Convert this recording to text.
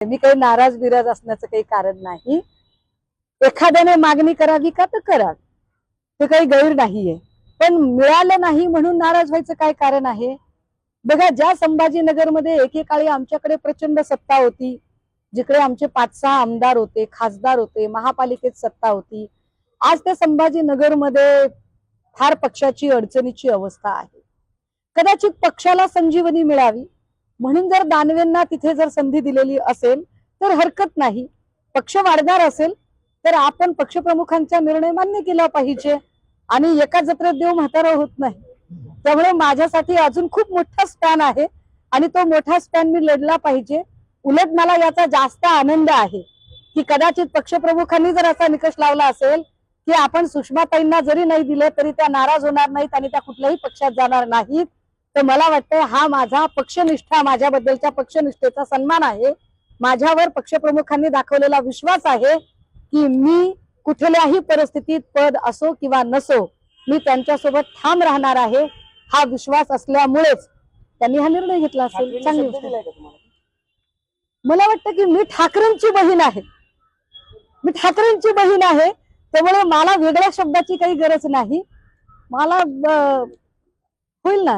मी काही नाराज बिराज असण्याचं काही कारण नाही। एखाद्याने मागणी करावी का तर करा, ते काही गैर नाहीये, पण मिळालं नाही म्हणून नाराज व्हायचं काय कारण आहे? बघा, ज्या संभाजीनगरमध्ये एकेकाळी आमच्याकडे प्रचंड सत्ता होती, जिकडे आमचे 5-6 आमदार होते, खासदार होते, महापालिकेत सत्ता होती, आज त्या संभाजीनगरमध्ये फार पक्षाची अडचणीची अवस्था आहे। कदाचित पक्षाला संजीवनी मिळावी म्हणून जर दानवेंना तिथे जर संधी दिलेली असेल तर हरकत नाही। पक्ष वाढणार असेल तर आपण पक्षप्रमुखांचा निर्णय मान्य केला पाहिजे आणि एका जत्रेत देव म्हातारा होत नाही। त्यामुळे माझ्यासाठी अजून खूप मोठा स्पॅन आहे आणि तो मोठा स्पॅन मी लढला पाहिजे। उलट मला याचा जास्त आनंद आहे की कदाचित पक्षप्रमुखांनी जर असा निकष लावला असेल की आपण सुषमाताईंना जरी नाही दिले तरी त्या नाराज होणार नाहीत आणि त्या कुठल्याही पक्षात जाणार नाहीत, तर मला वाटतं हा माझा पक्षनिष्ठा, माझ्याबद्दलच्या पक्षनिष्ठेचा सन्मान आहे। माझ्यावर पक्षप्रमुखांनी दाखवलेला विश्वास आहे की मी कुठल्याही परिस्थितीत पद असो किंवा नसो मी त्यांच्यासोबत ठाम राहणार आहे। हा विश्वास असल्यामुळेच त्यांनी हा निर्णय घेतला असेल। चांगली गोष्ट आहे। मला वाटतं की मी ठाकरेंची बहीण आहे, मी ठाकरेंची बहीण आहे, त्यामुळे मला वेगळ्या शब्दाची काही गरज नाही। मला होईल ना,